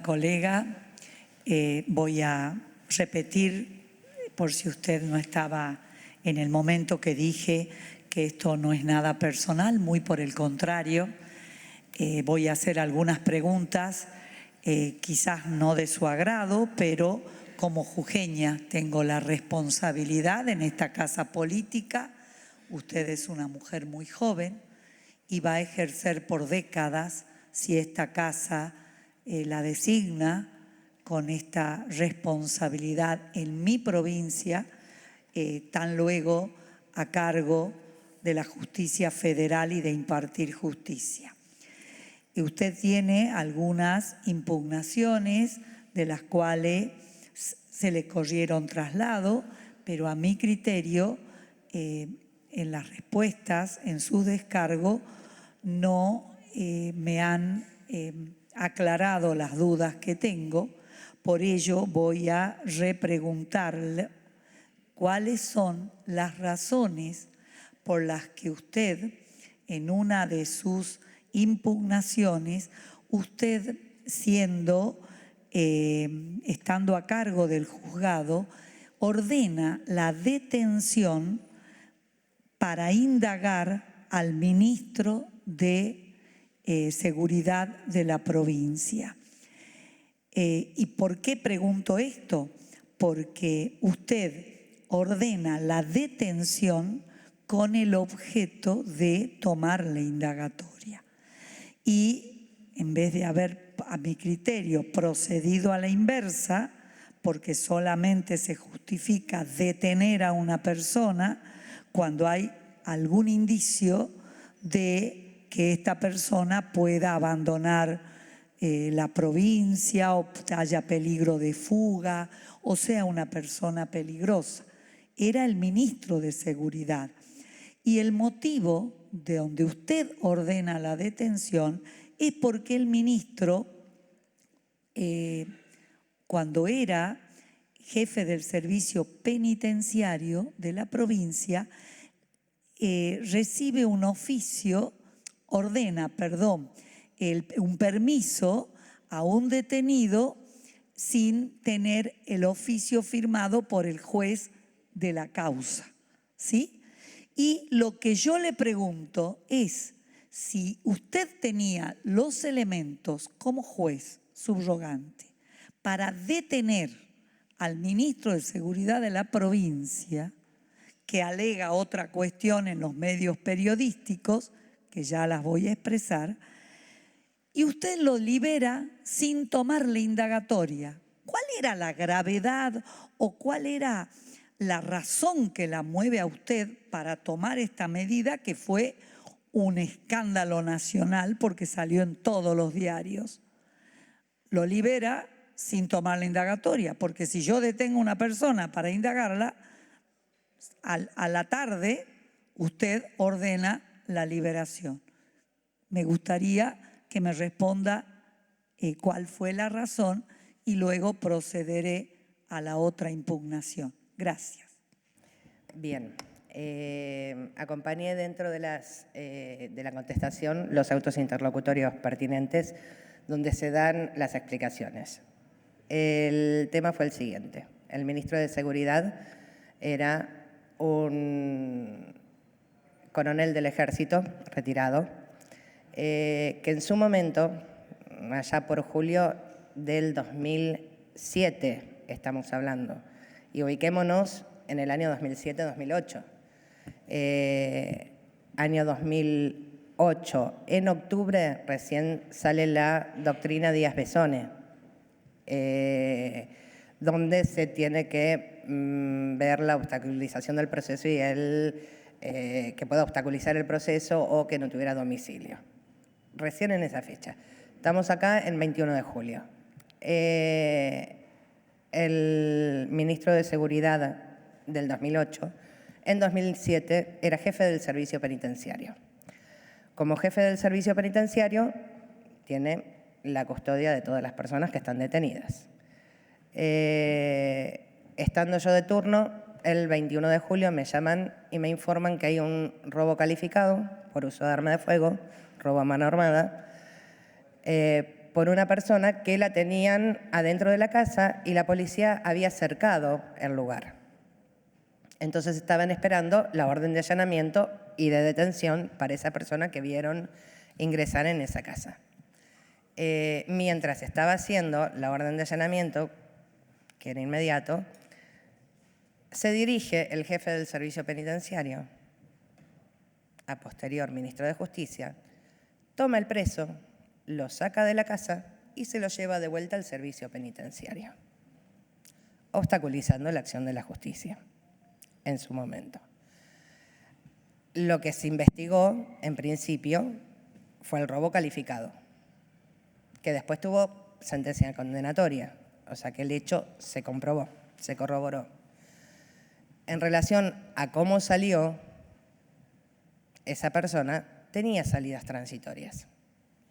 colega. Voy a repetir, por si usted no estaba en el momento que dije que esto no es nada personal, muy por el contrario. Voy a hacer algunas preguntas, quizás no de su agrado, pero como jujeña tengo la responsabilidad en esta casa política. Usted es una mujer muy joven y va a ejercer por décadas, si esta casa la designa, con esta responsabilidad en mi provincia, tan luego a cargo de la justicia federal y de impartir justicia. Y usted tiene algunas impugnaciones de las cuales se le corrieron traslado, pero a mi criterio, en las respuestas, en su descargo, no me han aclarado las dudas que tengo. Por ello voy a repreguntarle cuáles son las razones por las que usted, en una de sus impugnaciones, usted estando a cargo del juzgado, ordena la detención para indagar al ministro de Seguridad de la provincia. ¿Y por qué pregunto esto? Porque usted ordena la detención con el objeto de tomar la indagatoria. Y en vez de haber, a mi criterio, procedido a la inversa, porque solamente se justifica detener a una persona cuando hay algún indicio de que esta persona pueda abandonar la provincia o haya peligro de fuga o sea una persona peligrosa. Era el ministro de Seguridad. Y el motivo de donde usted ordena la detención es porque el ministro, cuando era jefe del servicio penitenciario de la provincia, recibe un permiso a un detenido sin tener el oficio firmado por el juez de la causa, ¿sí? Y lo que yo le pregunto es si usted tenía los elementos como juez subrogante para detener al ministro de Seguridad de la provincia, que alega otra cuestión en los medios periodísticos, que ya las voy a expresar, y usted lo libera sin tomar la indagatoria. ¿Cuál era la gravedad o cuál era la razón que la mueve a usted para tomar esta medida, que fue un escándalo nacional porque salió en todos los diarios? Lo libera sin tomar la indagatoria, porque si yo detengo a una persona para indagarla, a la tarde usted ordena la liberación. Me gustaría que me responda cuál fue la razón y luego procederé a la otra impugnación. Gracias. Bien. Acompañé dentro de la contestación los autos interlocutorios pertinentes donde se dan las explicaciones. El tema fue el siguiente. El ministro de Seguridad era un coronel del Ejército retirado, que en su momento, allá por julio del 2007 estamos hablando, y ubiquémonos en el año 2007-2008. Año 2008, en octubre recién sale la doctrina Díaz-Besone, donde se tiene que ver la obstaculización del proceso y que pueda obstaculizar el proceso o que no tuviera domicilio. Recién en esa fecha. Estamos acá en 21 de julio. El ministro de Seguridad del 2008, en 2007 era jefe del servicio penitenciario. Como jefe del servicio penitenciario tiene la custodia de todas las personas que están detenidas. Estando yo de turno, el 21 de julio me llaman y me informan que hay un robo calificado por uso de arma de fuego, robo a mano armada, por una persona que la tenían adentro de la casa y la policía había cercado el lugar. Entonces estaban esperando la orden de allanamiento y de detención para esa persona que vieron ingresar en esa casa. Mientras estaba haciendo la orden de allanamiento, que era inmediato, se dirige el jefe del servicio penitenciario, a posterior ministro de Justicia, toma el preso, lo saca de la casa y se lo lleva de vuelta al servicio penitenciario, obstaculizando la acción de la justicia en su momento. Lo que se investigó, en principio, fue el robo calificado, que después tuvo sentencia condenatoria, o sea que el hecho se comprobó, se corroboró. En relación a cómo salió, esa persona tenía salidas transitorias.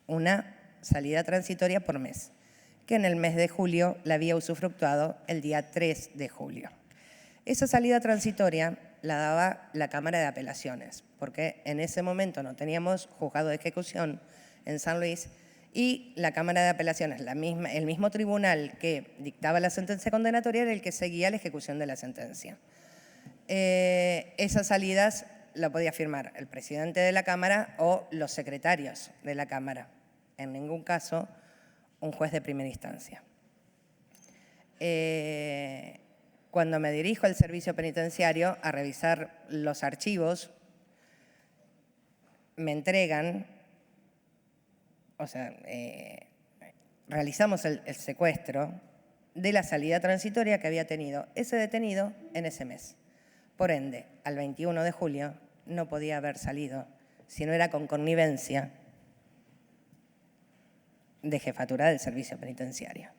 Una salida transitoria por mes, que en el mes de julio la había usufructuado el día 3 de julio. Esa salida transitoria la daba la Cámara de Apelaciones, porque en ese momento no teníamos juzgado de ejecución en San Luis y la Cámara de Apelaciones, el mismo tribunal que dictaba la sentencia condenatoria, era el que seguía la ejecución de la sentencia. Esas salidas la podía firmar el presidente de la Cámara o los secretarios de la Cámara. En ningún caso, un juez de primera instancia. Cuando me dirijo al servicio penitenciario a revisar los archivos, me entregan, o sea, realizamos el secuestro de la salida transitoria que había tenido ese detenido en ese mes. Por ende, al 21 de julio no podía haber salido si no era con connivencia de jefatura del servicio penitenciario.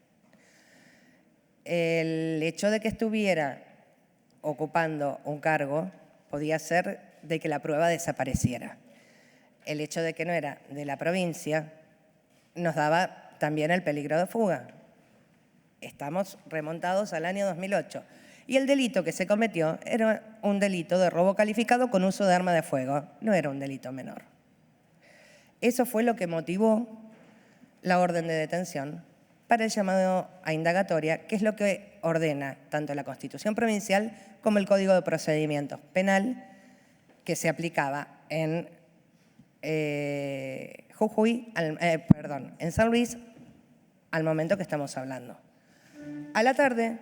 El hecho de que estuviera ocupando un cargo podía ser de que la prueba desapareciera. El hecho de que no era de la provincia nos daba también el peligro de fuga. Estamos remontados al año 2008. Y el delito que se cometió era un delito de robo calificado con uso de arma de fuego, no era un delito menor. Eso fue lo que motivó la orden de detención para el llamado a indagatoria, que es lo que ordena tanto la Constitución provincial como el Código de Procedimientos Penal que se aplicaba en en San Luis al momento que estamos hablando. A la tarde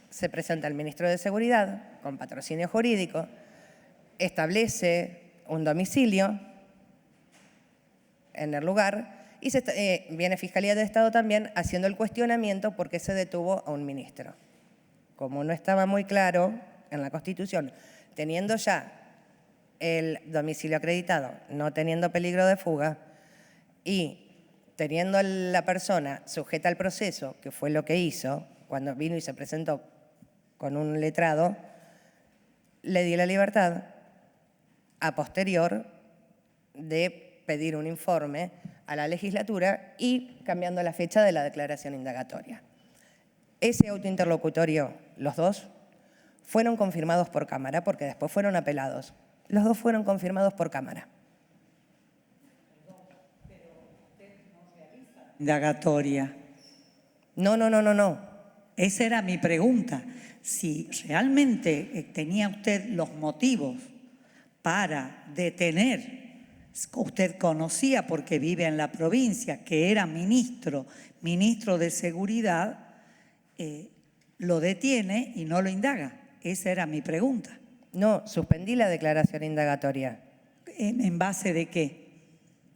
se presenta el ministro de Seguridad con patrocinio jurídico, establece un domicilio en el lugar y viene Fiscalía de Estado también haciendo el cuestionamiento por qué se detuvo a un ministro. Como no estaba muy claro en la Constitución, teniendo ya el domicilio acreditado, no teniendo peligro de fuga y teniendo a la persona sujeta al proceso, que fue lo que hizo cuando vino y se presentó con un letrado, le di la libertad a posterior de pedir un informe a la legislatura y cambiando la fecha de la declaración indagatoria. Ese autointerlocutorio, los dos, fueron confirmados por Cámara porque después fueron apelados. Los dos fueron confirmados por Cámara. Indagatoria. No. Esa era mi pregunta. Si realmente tenía usted los motivos para detener, usted conocía porque vive en la provincia, que era ministro de Seguridad, lo detiene y no lo indaga. Esa era mi pregunta. No, suspendí la declaración indagatoria. ¿En base de qué?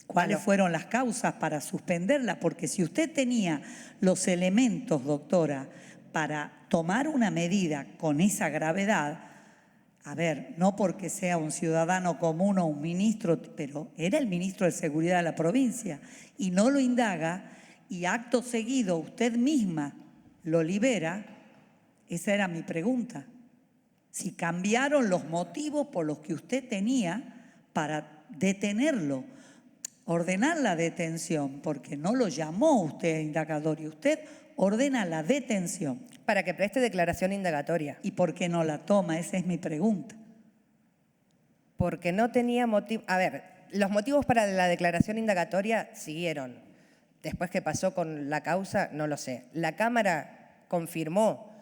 ¿Cuáles fueron las causas para suspenderla? Porque si usted tenía los elementos, doctora, para tomar una medida con esa gravedad, a ver, no porque sea un ciudadano común o un ministro, pero era el ministro de Seguridad de la provincia y no lo indaga y acto seguido usted misma lo libera, esa era mi pregunta. Si cambiaron los motivos por los que usted tenía para detenerlo, ordenar la detención, porque no lo llamó usted indagatorio, usted ordena la detención. Para que preste declaración indagatoria. ¿Y por qué no la toma? Esa es mi pregunta. Porque no tenía motivo. A ver, los motivos para la declaración indagatoria siguieron. Después, ¿qué pasó con la causa? No lo sé. La Cámara confirmó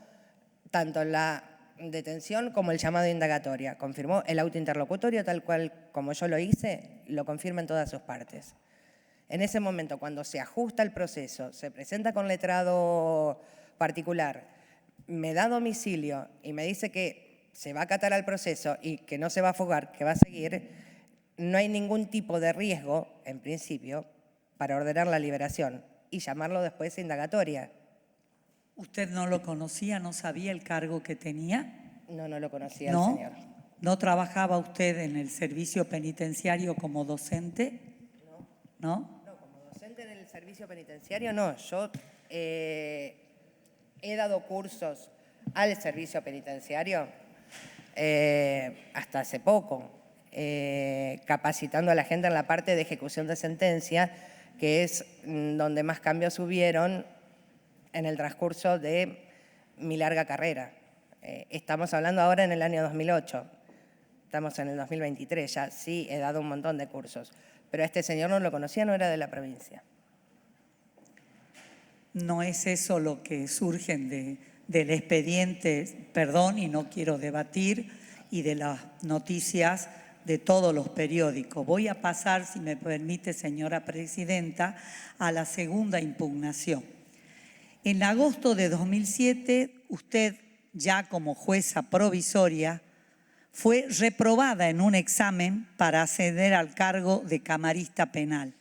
tanto la detención como el llamado a indagatoria. Confirmó el auto interlocutorio, tal cual como yo lo hice, lo confirma en todas sus partes. En ese momento, cuando se ajusta el proceso, se presenta con letrado particular, me da domicilio y me dice que se va a acatar al proceso y que no se va a fugar, que va a seguir, no hay ningún tipo de riesgo, en principio, para ordenar la liberación y llamarlo después indagatoria. ¿Usted no lo conocía, no sabía el cargo que tenía? No, no lo conocía ¿No? el señor. ¿No trabajaba usted en el servicio penitenciario como docente? ¿No? No, como docente del servicio penitenciario no. Yo he dado cursos al servicio penitenciario hasta hace poco, capacitando a la gente en la parte de ejecución de sentencia, que es donde más cambios hubieron en el transcurso de mi larga carrera. Estamos hablando ahora en el año 2008, estamos en el 2023, ya sí he dado un montón de cursos, pero este señor no lo conocía, no era de la provincia. No es eso lo que surge del expediente, perdón, y no quiero debatir, y de las noticias de todos los periódicos. Voy a pasar, si me permite, señora presidenta, a la segunda impugnación. En agosto de 2007, usted, ya como jueza provisoria, fue reprobada en un examen para acceder al cargo de camarista penal.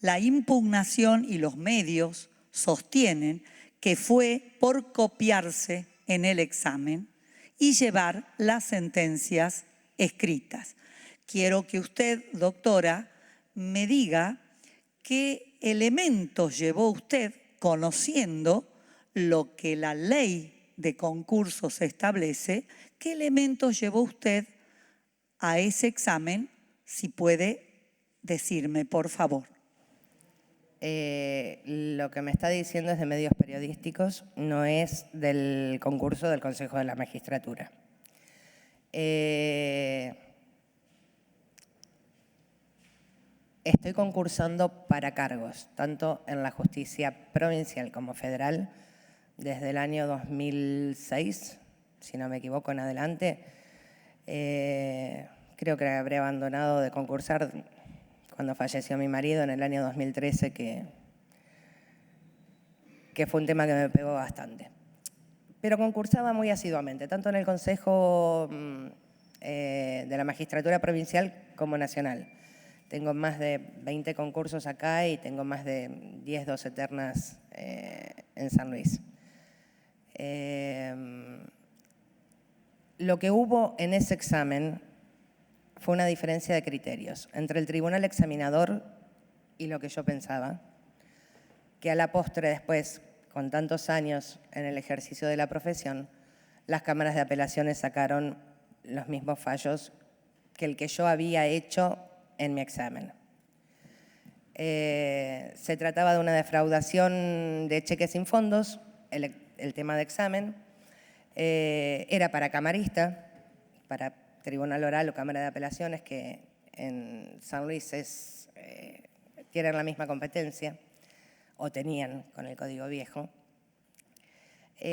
La impugnación y los medios sostienen que fue por copiarse en el examen y llevar las sentencias escritas. Quiero que usted, doctora, me diga qué elementos llevó usted, conociendo lo que la ley de concursos establece, qué elementos llevó usted a ese examen, si puede decirme, por favor. Lo que me está diciendo es de medios periodísticos, no es del concurso del Consejo de la Magistratura. Estoy concursando para cargos, tanto en la justicia provincial como federal, desde el año 2006, si no me equivoco, en adelante. Creo que habré abandonado de concursar cuando falleció mi marido en el año 2013, que fue un tema que me pegó bastante. Pero concursaba muy asiduamente, tanto en el Consejo de la Magistratura Provincial como nacional. Tengo más de 20 concursos acá y tengo más de 10, 12 ternas en San Luis. Lo que hubo en ese examen fue una diferencia de criterios entre el tribunal examinador y lo que yo pensaba, que a la postre después, con tantos años en el ejercicio de la profesión, las cámaras de apelaciones sacaron los mismos fallos que el que yo había hecho en mi examen. Se trataba de una defraudación de cheques sin fondos, el tema de examen, era para camarista, para tribunal oral o cámara de apelaciones, que en San Luis tienen la misma competencia, o tenían con el Código Viejo. Y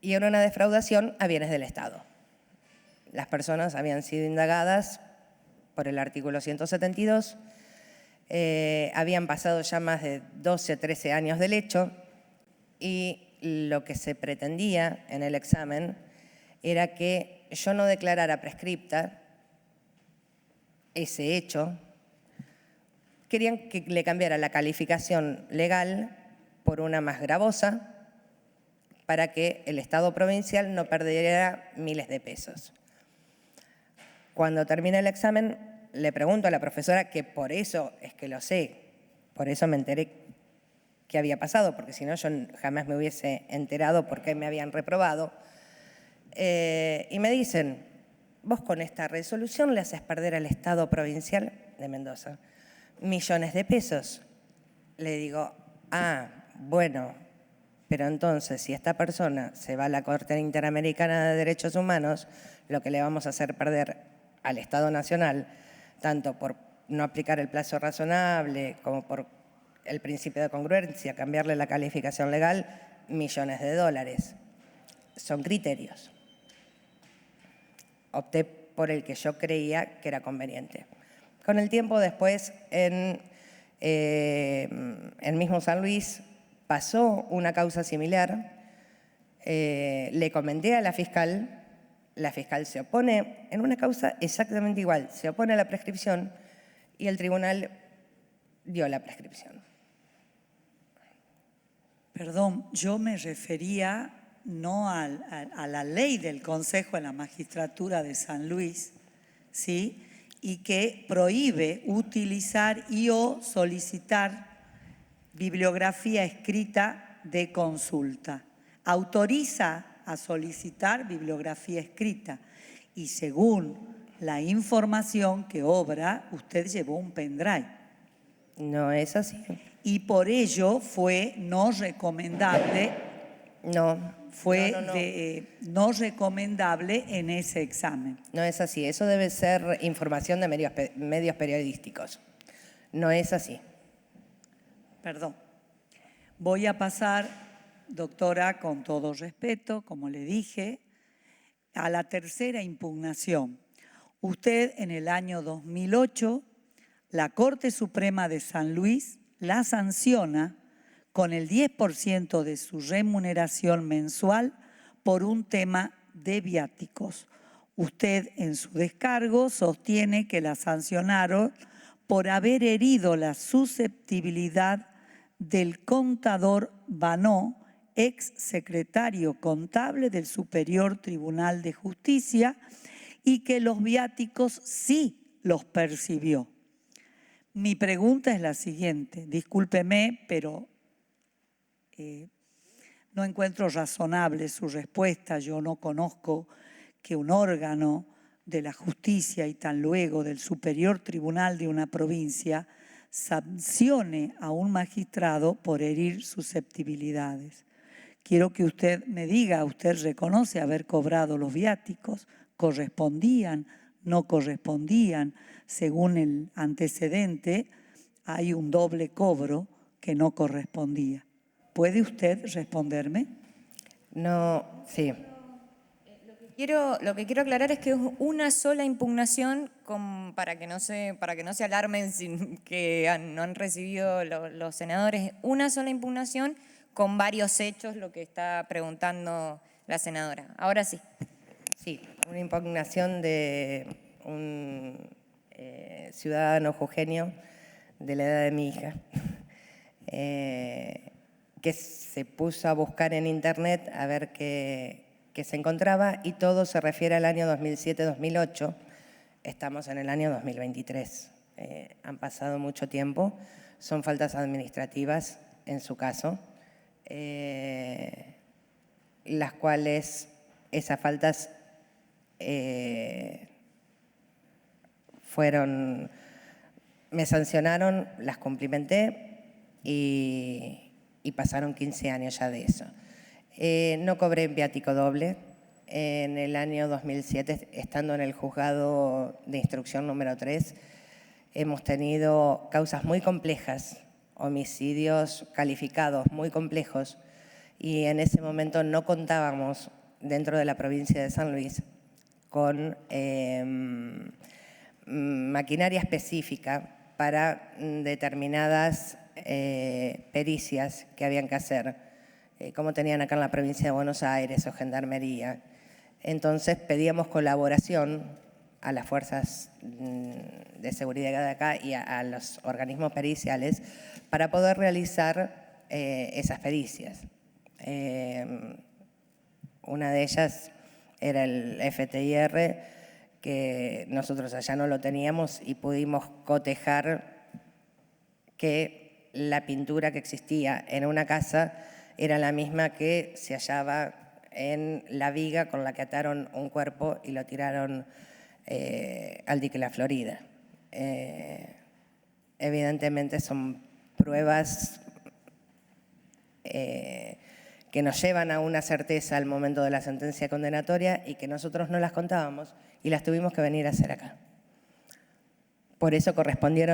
era una defraudación a bienes del Estado. Las personas habían sido indagadas por el artículo 172, habían pasado ya más de 12 o 13 años del hecho y lo que se pretendía en el examen era que yo no declarara prescripta ese hecho. Querían que le cambiara la calificación legal por una más gravosa para que el Estado provincial no perdiera miles de pesos. Cuando termina el examen, le pregunto a la profesora, que por eso es que lo sé, por eso me enteré qué había pasado, porque si no yo jamás me hubiese enterado por qué me habían reprobado. Y me dicen, vos con esta resolución le haces perder al Estado provincial de Mendoza millones de pesos. Le digo, bueno, pero entonces si esta persona se va a la Corte Interamericana de Derechos Humanos, lo que le vamos a hacer perder al Estado Nacional, tanto por no aplicar el plazo razonable, como por el principio de congruencia, cambiarle la calificación legal, millones de dólares. Son criterios. Opté por el que yo creía que era conveniente. Con el tiempo después, en mismo San Luis, pasó una causa similar. Le comenté a la fiscal se opone en una causa exactamente igual, se opone a la prescripción y el tribunal dio la prescripción. Perdón, yo me refería no a la ley del Consejo de la Magistratura de San Luis, ¿sí? Y que prohíbe utilizar y o solicitar bibliografía escrita de consulta. Autoriza a solicitar bibliografía escrita y según la información que obra, usted llevó un pendrive. No es así. Y por ello fue no recomendable. No. No recomendable en ese examen. No es así. Eso debe ser información de medios periodísticos. No es así. Perdón. Voy a pasar, doctora, con todo respeto, como le dije, a la tercera impugnación. Usted en el año 2008, la Corte Suprema de San Luis la sanciona con el 10% de su remuneración mensual por un tema de viáticos. Usted en su descargo sostiene que la sancionaron por haber herido la susceptibilidad del contador Banó, ex secretario contable del Superior Tribunal de Justicia, y que los viáticos sí los percibió. Mi pregunta es la siguiente, discúlpeme, pero no encuentro razonable su respuesta. Yo no conozco que un órgano de la justicia y tan luego del Superior Tribunal de una provincia sancione a un magistrado por herir susceptibilidades. Quiero que usted me diga, ¿usted reconoce haber cobrado los viáticos? ¿Correspondían? ¿No correspondían? Según el antecedente, hay un doble cobro que no correspondía. ¿Puede usted responderme? No, sí. Lo que quiero aclarar es que es una sola impugnación para que no se alarmen sin que no han recibido los senadores. Una sola impugnación con varios hechos, lo que está preguntando la senadora. Ahora sí. Sí, una impugnación de un ciudadano jujeño de la edad de mi hija, que se puso a buscar en internet a ver qué se encontraba y todo se refiere al año 2007-2008. Estamos en el año 2023. Han pasado mucho tiempo, son faltas administrativas en su caso, las cuales esas faltas me sancionaron, las cumplimenté y pasaron 15 años ya de eso. No cobré viático doble. En el año 2007, estando en el juzgado de instrucción número 3, hemos tenido causas muy complejas, homicidios calificados muy complejos, y en ese momento no contábamos dentro de la provincia de San Luis con maquinaria específica para determinadas pericias que habían que hacer, como tenían acá en la provincia de Buenos Aires o Gendarmería. Entonces pedíamos colaboración a las fuerzas de seguridad de acá y a los organismos periciales para poder realizar esas pericias. Una de ellas era el FTIR, que nosotros allá no lo teníamos y pudimos cotejar que la pintura que existía en una casa era la misma que se hallaba en la viga con la que ataron un cuerpo y lo tiraron al dique La Florida. Evidentemente son pruebas que nos llevan a una certeza al momento de la sentencia condenatoria y que nosotros no las contábamos y las tuvimos que venir a hacer acá. Por eso correspondió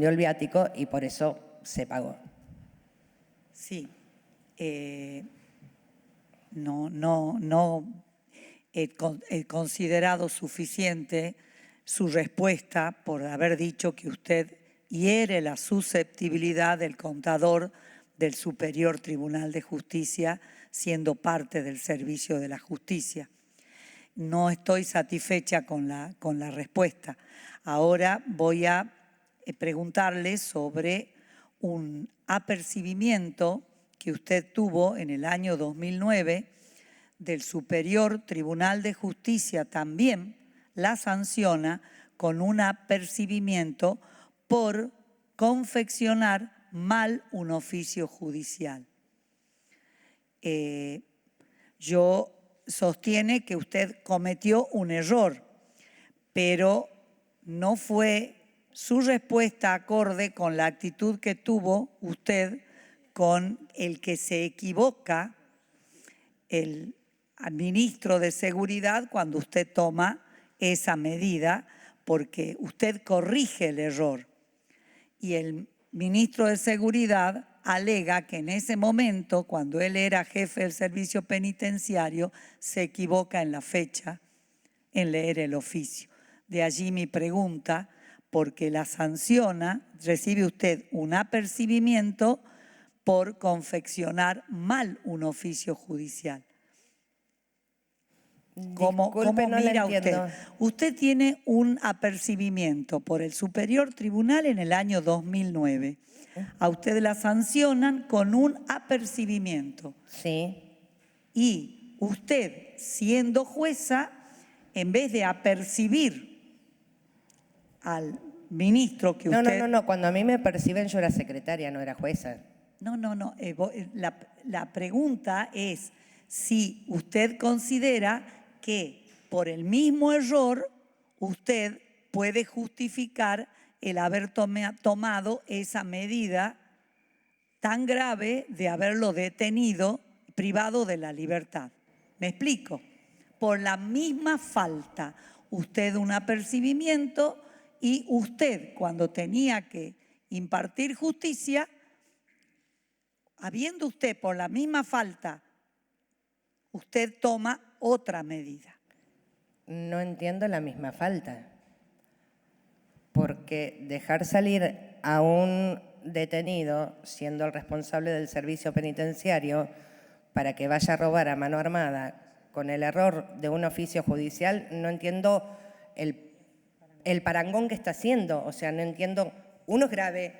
el viático y por eso se pagó. Sí. No he considerado suficiente su respuesta por haber dicho que usted hiere la susceptibilidad del contador del Superior Tribunal de Justicia siendo parte del servicio de la justicia. No estoy satisfecha con la respuesta. Ahora voy a preguntarle sobre un apercibimiento que usted tuvo en el año 2009 del Superior Tribunal de Justicia. También la sanciona con un apercibimiento por confeccionar mal un oficio judicial. Yo sostiene que usted cometió un error, pero no fue su respuesta acorde con la actitud que tuvo usted con el que se equivoca el ministro de Seguridad cuando usted toma esa medida, porque usted corrige el error. Y el ministro de Seguridad alega que en ese momento, cuando él era jefe del servicio penitenciario, se equivoca en la fecha en leer el oficio. De allí mi pregunta, porque la sanciona, recibe usted un apercibimiento por confeccionar mal un oficio judicial. ¿Cómo mira usted? Usted tiene un apercibimiento por el Superior Tribunal en el año 2009. A usted la sancionan con un apercibimiento. Sí. Y usted, siendo jueza, en vez de apercibir al ministro que usted... No. Cuando a mí me perciben, yo era secretaria, no era jueza. No. La pregunta es si usted considera que por el mismo error usted puede justificar el haber tomado esa medida tan grave de haberlo detenido, privado de la libertad. ¿Me explico? Por la misma falta, usted un apercibimiento y usted, cuando tenía que impartir justicia, habiendo usted por la misma falta, usted toma otra medida. No entiendo la misma falta. Porque dejar salir a un detenido, siendo el responsable del servicio penitenciario, para que vaya a robar a mano armada con el error de un oficio judicial, no entiendo el parangón que está haciendo. O sea, no entiendo, uno es grave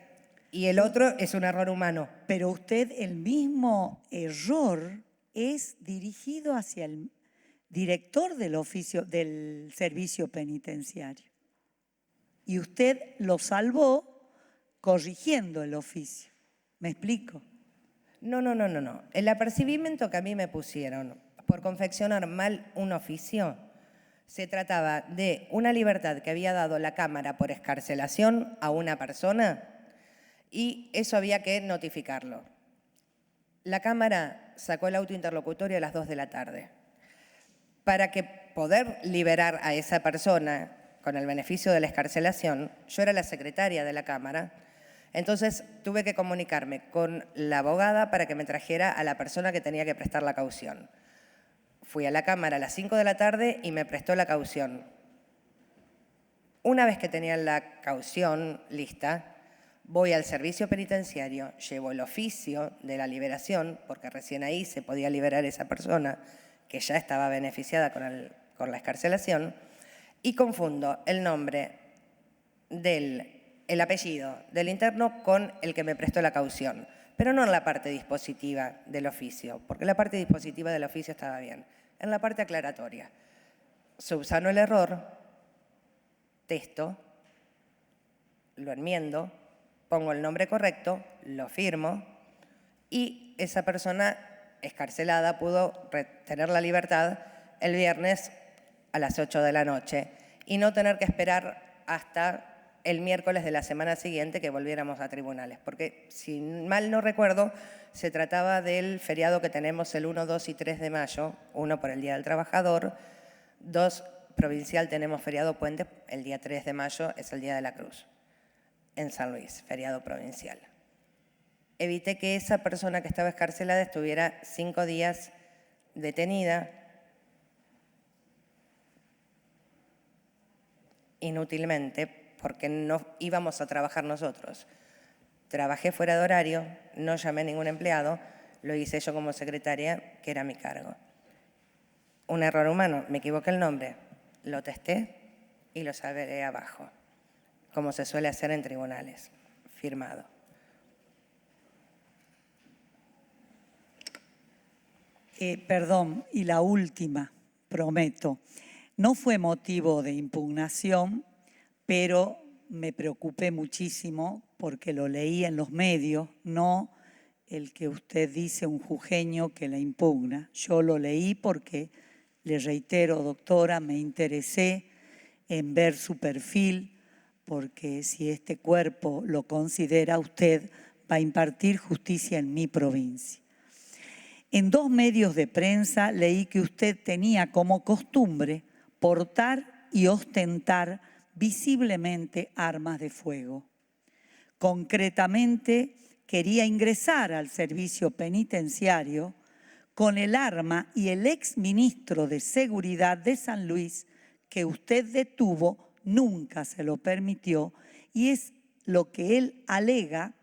y el otro es un error humano. Pero usted, el mismo error es dirigido hacia el director del oficio del servicio penitenciario. Y usted lo salvó corrigiendo el oficio. ¿Me explico? No. El apercibimiento que a mí me pusieron por confeccionar mal un oficio se trataba de una libertad que había dado la Cámara por excarcelación a una persona y eso había que notificarlo. La Cámara sacó el auto interlocutorio a las 2 de la tarde. Para que poder liberar a esa persona con el beneficio de la excarcelación, yo era la secretaria de la Cámara, entonces tuve que comunicarme con la abogada para que me trajera a la persona que tenía que prestar la caución. Fui a la Cámara a las 5 de la tarde y me prestó la caución. Una vez que tenía la caución lista, voy al servicio penitenciario, llevo el oficio de la liberación, porque recién ahí se podía liberar esa persona que ya estaba beneficiada con la excarcelación, y confundo el nombre el apellido del interno con el que me prestó la caución, pero no en la parte dispositiva del oficio, porque la parte dispositiva del oficio estaba bien, en la parte aclaratoria. Subsano el error, texto, lo enmiendo, pongo el nombre correcto, lo firmo y esa persona excarcelada pudo tener la libertad el viernes a las 8 de la noche y no tener que esperar hasta el miércoles de la semana siguiente que volviéramos a tribunales. Porque, si mal no recuerdo, se trataba del feriado que tenemos el 1, 2 y 3 de mayo, 1 por el Día del Trabajador, 2 provincial tenemos feriado puente, el día 3 de mayo es el Día de la Cruz, en San Luis, feriado provincial. Evité que esa persona que estaba excarcelada estuviera 5 días detenida inútilmente, porque no íbamos a trabajar nosotros. Trabajé fuera de horario, no llamé a ningún empleado, lo hice yo como secretaria, que era mi cargo. Un error humano, me equivoqué el nombre, lo testé y lo sabré abajo, como se suele hacer en tribunales, firmado. Perdón, y la última, prometo. No fue motivo de impugnación, pero me preocupé muchísimo porque lo leí en los medios, no el que usted dice un jujeño que la impugna. Yo lo leí porque, le reitero, doctora, me interesé en ver su perfil, porque si este cuerpo lo considera, usted va a impartir justicia en mi provincia. En 2 medios de prensa leí que usted tenía como costumbre portar y ostentar visiblemente armas de fuego. Concretamente, quería ingresar al servicio penitenciario con el arma y el exministro de Seguridad de San Luis, que usted detuvo, nunca se lo permitió, y es lo que él alega,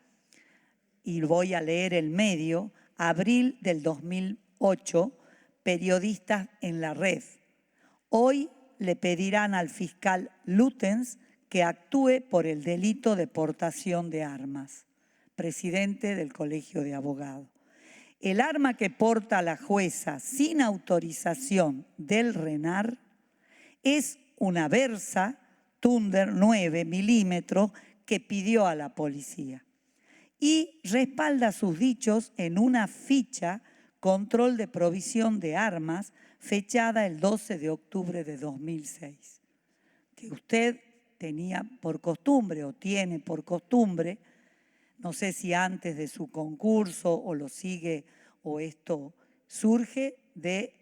y voy a leer el medio, abril del 2008, periodistas en la red. Hoy le pedirán al fiscal Lutens que actúe por el delito de portación de armas. Presidente del Colegio de Abogados. El arma que porta la jueza sin autorización del RENAR es una Versa Thunder 9 milímetros que pidió a la policía. Y respalda sus dichos en una ficha control de provisión de armas fechada el 12 de octubre de 2006, que usted tenía por costumbre o tiene por costumbre, no sé si antes de su concurso o lo sigue o esto surge de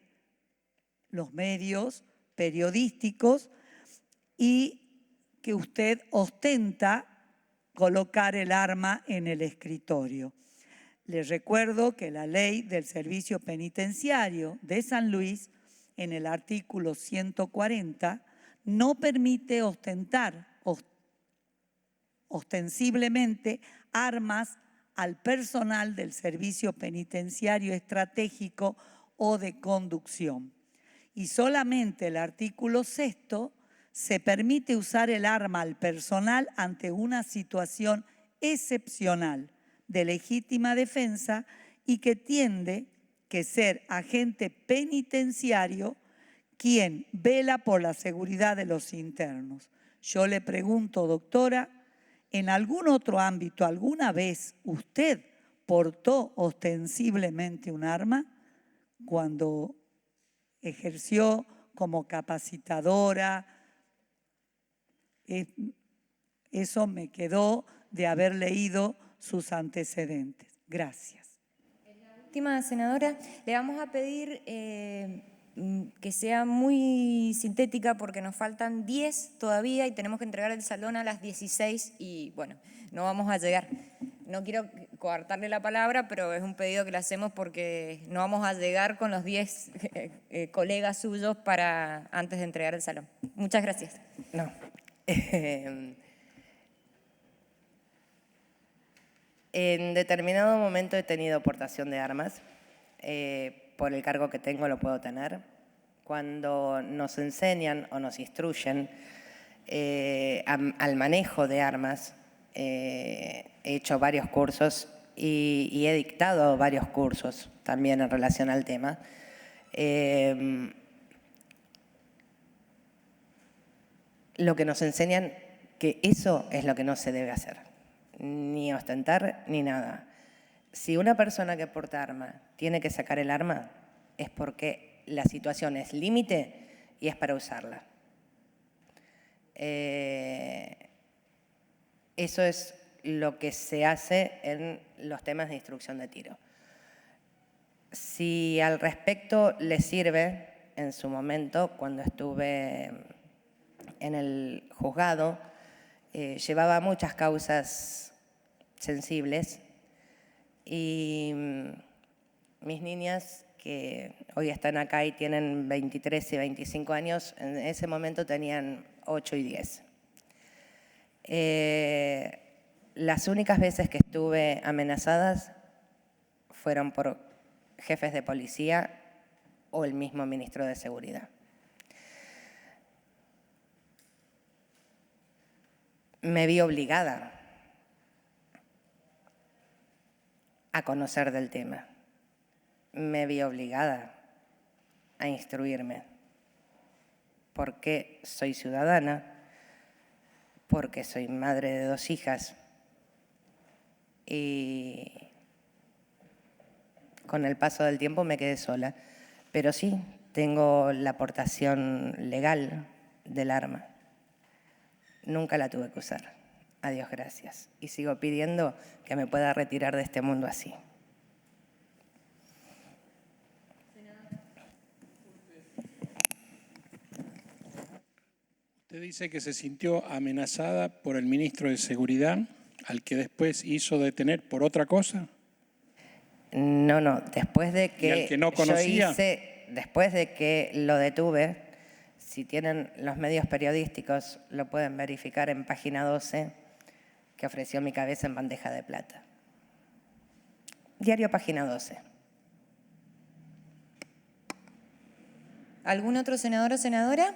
los medios periodísticos, y que usted ostenta colocar el arma en el escritorio. Les recuerdo que la ley del servicio penitenciario de San Luis, en el artículo 140, no permite ostentar ostensiblemente armas al personal del servicio penitenciario estratégico o de conducción. Y solamente el artículo 6 se permite usar el arma al personal ante una situación excepcional de legítima defensa y que tiende que ser agente penitenciario quien vela por la seguridad de los internos. Yo le pregunto, doctora, ¿en algún otro ámbito alguna vez usted portó ostensiblemente un arma cuando ejerció como capacitadora? Eso me quedó de haber leído sus antecedentes. Gracias. Última, senadora, le vamos a pedir que sea muy sintética porque nos faltan 10 todavía y tenemos que entregar el salón a las 16 y bueno, no vamos a llegar. No quiero coartarle la palabra, pero es un pedido que le hacemos porque no vamos a llegar con los 10 colegas suyos para antes de entregar el salón. Muchas gracias. No. En determinado momento he tenido portación de armas. Por el cargo que tengo lo puedo tener. Cuando nos enseñan o nos instruyen al manejo de armas, he hecho varios cursos y he dictado varios cursos también en relación al tema. Lo que nos enseñan que eso es lo que no se debe hacer, ni ostentar ni nada. Si una persona que porta arma tiene que sacar el arma, es porque la situación es límite y es para usarla. Eso es lo que se hace en los temas de instrucción de tiro. Si al respecto les sirve, en su momento, cuando estuve en el juzgado, llevaba muchas causas sensibles y mis niñas, que hoy están acá y tienen 23 y 25 años, en ese momento tenían 8 y 10. Las únicas veces que estuve amenazadas fueron por jefes de policía o el mismo ministro de Seguridad. Me vi obligada a conocer del tema. Me vi obligada a instruirme, porque soy ciudadana, porque soy madre de 2 hijas y con el paso del tiempo me quedé sola. Pero sí, tengo la aportación legal del arma. Nunca la tuve que usar, a Dios gracias, y sigo pidiendo que me pueda retirar de este mundo así. Usted dice que se sintió amenazada por el ministro de Seguridad, al que después hizo detener por otra cosa. No, después de que, ¿Y al que no conocía? después de que lo detuve, si tienen los medios periodísticos, lo pueden verificar en página 12, que ofreció mi cabeza en bandeja de plata. Diario Página 12. ¿Algún otro senador o senadora?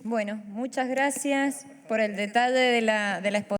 Bueno, muchas gracias por el detalle de la exposición.